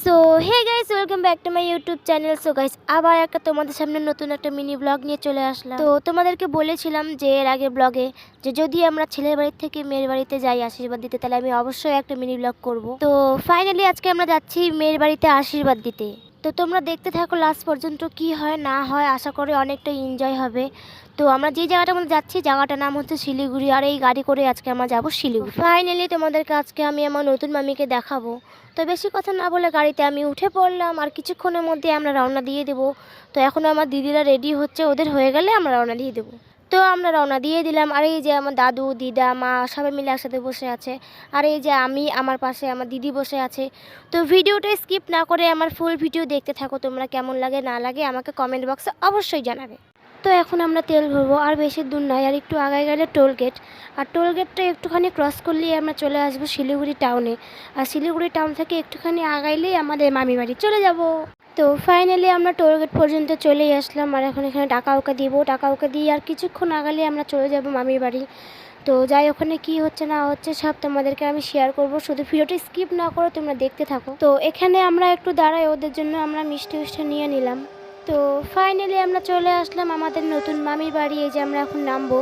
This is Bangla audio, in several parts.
So hey guys, welcome back to my YouTube channel. So guys, আবার একটা তোমাদের সামনে নতুন একটা মিনি ব্লগ নিয়ে চলে আসলাম। তো তোমাদেরকে বলেছিলাম যে এর আগে ব্লগে যে যদি আমরা ছেলের বাড়ি থেকে মেয়ের বাড়িতে যাই আশীর্বাদ দিতে, তাহলে আমি অবশ্যই একটা মিনি ব্লগ করব। তো ফাইনালি আজকে আমরা যাচ্ছি মেয়ের বাড়িতে আশীর্বাদ দিতে। তো তোমরা দেখতে থাকো লাস্ট পর্যন্ত, কি হয় না হয়, আশা করি অনেকটা এনজয় হবে। তো আমরা যে জায়গাটার মধ্যে যাচ্ছি, জায়গাটার নাম হচ্ছে শিলিগুড়ি, আর এই গাড়ি করে আজকে আমরা যাবো শিলিগুড়ি। ফাইনালি তোমাদেরকে আজকে আমি আমার নতুন মামিকে দেখাবো। তো বেশি কথা না বলে গাড়িতে আমি উঠে পড়লাম, আর কিছুক্ষণের মধ্যে আমরা রওনা দিয়ে দেবো। তো এখন আমার দিদিরা রেডি হচ্ছে, ওদের হয়ে গেলে আমরা রওনা দিয়ে দেবো। তো আমরা রওনা দিয়ে দিলাম, আর এই যে আমার দাদু দিদা মা সবাই মিলে একসাথে বসে আছে, আর এই যে আমি, আমার পাশে আমার দিদি বসে আছে। তো ভিডিওটা স্কিপ না করে আমার ফুল ভিডিও দেখতে থাকো, তোমরা কেমন লাগে না লাগে আমাকে কমেন্ট বক্সে অবশ্যই জানাবে। তো এখন আমরা তেল ভরবো, আর বেশি দূর নয়, আর একটু আগায় গেলে টোল গেট, আর টোল গেটটা একটুখানি ক্রস করলেই আমরা চলে আসবো শিলিগুড়ি টাউনে। আর শিলিগুড়ি টাউন থেকে একটুখানি আগাইলেই আমাদের মামি বাড়ি চলে যাব। তো ফাইনালি আমরা টোল গেট পর্যন্ত চলেই আসলাম, আর এখন এখানে টাকা ওকে দিব, টাকা ওকে দিয়ে আর কিছুক্ষণ আগালে আমরা চলে যাব মামির বাড়ি। তো যাই, ওখানে কি হচ্ছে না হচ্ছে সব তোমাদেরকে আমি শেয়ার করব, শুধু ভিডিওটা স্কিপ না করে তোমরা দেখতে থাকো। তো এখানে আমরা একটু দাঁড়াই, ওদের জন্য আমরা মিষ্টি নিয়ে নিলাম। তো ফাইনালি আমরা চলে আসলাম আমাদের নতুন মামির বাড়ি। এই যে আমরা এখন নামবো,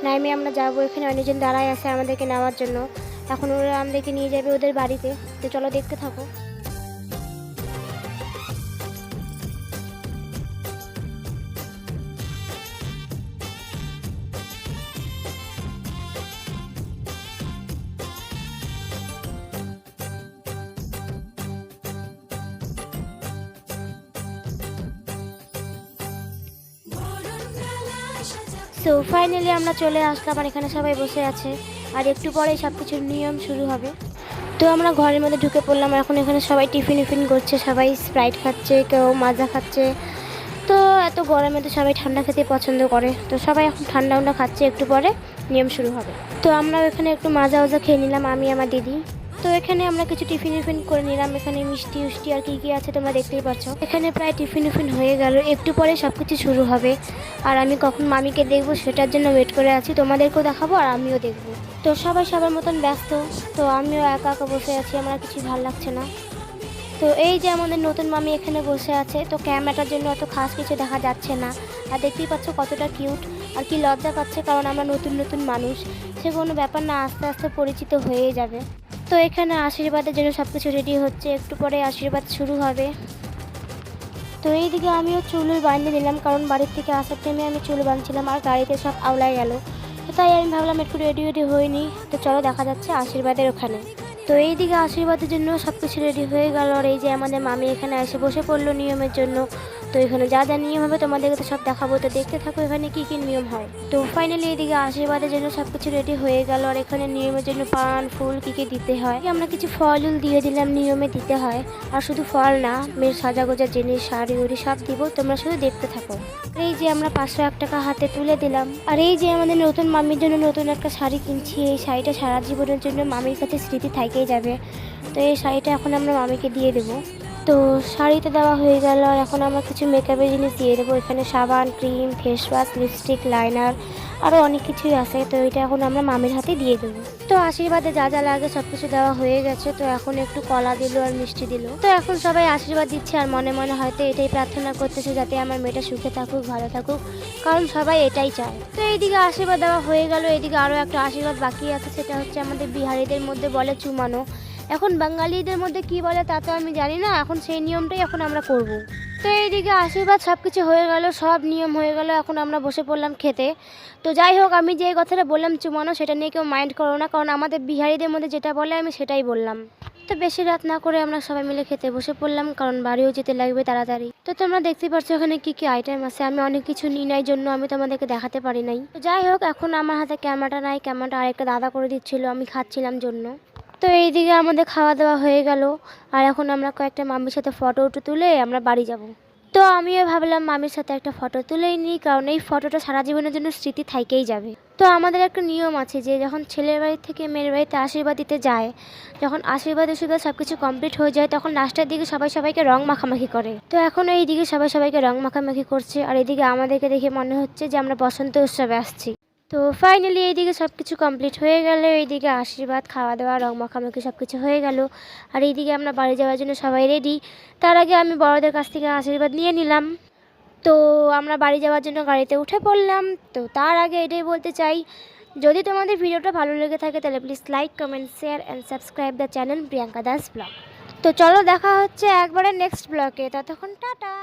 নামে আমরা যাবো, এখানে অনেকজন দাঁড়ায় আছে আমাদেরকে নেওয়ার জন্য। এখন ওরা আমাদেরকে নিয়ে যাবে ওদের বাড়িতে। তো চলো দেখতে থাকো। সো ফাইনালি আমরা চলে আসলাম, আর এখানে সবাই বসে আছে, আর একটু পরেই সব কিছুর নিয়ম শুরু হবে। তো আমরা ঘরের মধ্যে ঢুকে পড়লাম, এখন এখানে সবাই টিফিন করছে, সবাই স্প্রাইট খাচ্ছে, কেউ মাজা খাচ্ছে। তো এত গরমে তো সবাই ঠান্ডা খেতে পছন্দ করে, তো সবাই এখন ঠান্ডা খাচ্ছে, একটু পরে নিয়ম শুরু হবে। তো আমরা এখানে একটু মাজা খেয়ে নিলাম, আমি আমার দিদি। তো এখানে আমরা কিছু টিফিন করে নিলাম, এখানে মিষ্টি আর কি আছে তোমরা দেখতেই পাচ্ছ। এখানে প্রায় টিফিন হয়ে গেল, একটু পরে সব কিছু শুরু হবে। আর আমি কখন মামিকে দেখবো সেটার জন্য ওয়েট করে আছি, তোমাদেরকেও দেখাবো আর আমিও দেখবো। তো সবাই সবার মতন ব্যস্ত, তো আমিও একা বসে আছি, আমার কিছু ভালো লাগছে না। তো এই যে আমাদের নতুন মামি এখানে বসে আছে, তো ক্যামেরাটার জন্য অত খাস কিছু দেখা যাচ্ছে না, আর দেখতেই পাচ্ছ কতটা কিউট, আর কি লজ্জা পাচ্ছে, কারণ আমরা নতুন মানুষ, সে কোনো ব্যাপার না, আস্তে আস্তে পরিচিত হয়ে যাবে। তো এখানে আশীর্বাদের জন্য সব কিছু রেডি হচ্ছে, একটু পরে আশীর্বাদ শুরু হবে। তো এইদিকে আমিও চুল বাঁধিয়ে নিলাম, কারণ বাড়ির থেকে আসার টাইমে আমি চুল বাঁধছিলাম আর গাড়িতে সব আওলায় গেল। তো তাই আমি ভাবলাম একটু রেডি হইনি। তো চলো দেখা যাচ্ছে আশীর্বাদের ওখানে। তো এইদিকে আশীর্বাদের জন্য সব কিছু রেডি হয়ে গেল, আর এই যে আমাদের মামি এখানে এসে বসে পড়লো নিয়মের জন্য। তো এখানে যা নিয়ম হবে তোমাদেরকে তো সব দেখাবো, তো দেখতে থাকো এখানে কি নিয়ম হয়। তো ফাইনালি এইদিকে আশীর্বাদের জন্য সব কিছু রেডি হয়ে গেল, আর এখানে নিয়মের জন্য পান ফুল কি দিতে হয়, আমরা কিছু ফল দিয়ে দিলাম, নিয়মে দিতে হয়। আর শুধু ফল না, মেয়ের সাজাগোজার জিনিস শাড়ি সব দিব, তোমরা শুধু দেখতে থাকো। এই যে আমরা 501 টাকা হাতে তুলে দিলাম, আর এই যে আমাদের নতুন মামির জন্য নতুন একটা শাড়ি কিনছি, এই শাড়িটা সারা জীবনের জন্য মামির কাছে স্মৃতি থাকেই যাবে। তো এই শাড়িটা এখন আমরা মামিকে দিয়ে দেবো। তো শাড়িতে দেওয়া হয়ে গেল, আর এখন আমরা কিছু মেকআপের জিনিস দিয়ে দেবো, এখানে সাবান cream face wash lipstick liner আরও অনেক কিছুই আছে। তো এটা এখন আমরা মামির হাতে দিয়ে দেবো। তো আশীর্বাদে যা লাগে সব কিছু দেওয়া হয়ে গেছে, তো এখন একটু কলা দিল আর মিষ্টি দিল। তো এখন সবাই আশীর্বাদ দিচ্ছে, আর মনে হয়তো এটাই প্রার্থনা করতেছে যাতে আমার মেয়েটা সুখে থাকুক ভালো থাকুক, কারণ সবাই এটাই চায়। তো এইদিকে আশীর্বাদ দেওয়া হয়ে গেল, এইদিকে আরও একটা আশীর্বাদ বাকি আছে, সেটা হচ্ছে আমাদের বিহারিদের মধ্যে বলে চুমানো। এখন বাঙালিদের মধ্যে কি বলে তা তো আমি জানি না, এখন সেই নিয়মটাই এখন আমরা করব। তো এইদিকে আশীর্বাদ সব কিছু হয়ে গেল, সব নিয়ম হয়ে গেল, এখন আমরা বসে পড়লাম খেতে। তো যাই হোক, আমি যে কথাটা বললাম চুমানো, সেটা নিয়ে কেউ মাইন্ড করো না, কারণ আমাদের বিহারিদের মধ্যে যেটা বলে আমি সেটাই বললাম। তো বেশি রাত না করে আমরা সবাই মিলে খেতে বসে পড়লাম, কারণ বাড়িও যেতে লাগবে তাড়াতাড়ি। তো তোমরা দেখতে পাচ্ছ এখানে কি আইটেম আছে, আমি অনেক কিছু নিই নাই জন্য আমি তোমাদেরকে দেখাতে পারি নাই। তো যাই হোক, এখন আমার হাতে ক্যামেরাটা নাই, ক্যামেরাটা আরেকটা দাদা করে দিচ্ছিল, আমি খাচ্ছিলাম জন্য। তো এইদিকে আমাদের খাওয়া দাওয়া হয়ে গেল, আর এখন আমরা কয়েকটা মামির সাথে ফটো তুলে আমরা বাড়ি যাব। তো আমিও ভাবলাম মামির সাথে একটা ফটো তুলেই নিই, কারণ এই ফটোটা সারা জীবনের জন্য স্মৃতি থাইকেই যাবে। তো আমাদের একটা নিয়ম আছে যে যখন ছেলের বাড়ি থেকে মেয়ের বাড়িতে আশীর্বাদ দিতে যায়, যখন আশীর্বাদ সব কিছু কমপ্লিট হয়ে যায়, তখন লাস্টের দিকে সবাইকে রং মাখামাখি করে। তো এখন এই দিকে সবাইকে রং মাখামাখি করছে, আর এদিকে আমাদেরকে দেখে মনে হচ্ছে যে আমরা বসন্ত উৎসবে আসছি। তো ফাইনালি এইদিকে সব কিছু কমপ্লিট হয়ে গেল, এইদিকে আশীর্বাদ, খাওয়া দাওয়া, রং মাখামাখি সব কিছু হয়ে গেল। আর এইদিকে আমরা বাড়ি যাওয়ার জন্য সবাই রেডি। তার আগে আমি বড়দের কাছ থেকে আশীর্বাদ নিয়ে নিলাম। তো আমরা বাড়ি যাওয়ার জন্য গাড়িতে উঠে পড়লাম। তো তার আগে এটাই বলতে চাই, যদি তোমাদের ভিডিওটা ভালো লেগে থাকে তাহলে please like, comment, share and subscribe the channel Priyanka Das blog. তো চলো দেখা হচ্ছে একবারে নেক্সট ব্লগে, ততক্ষণ টাটা।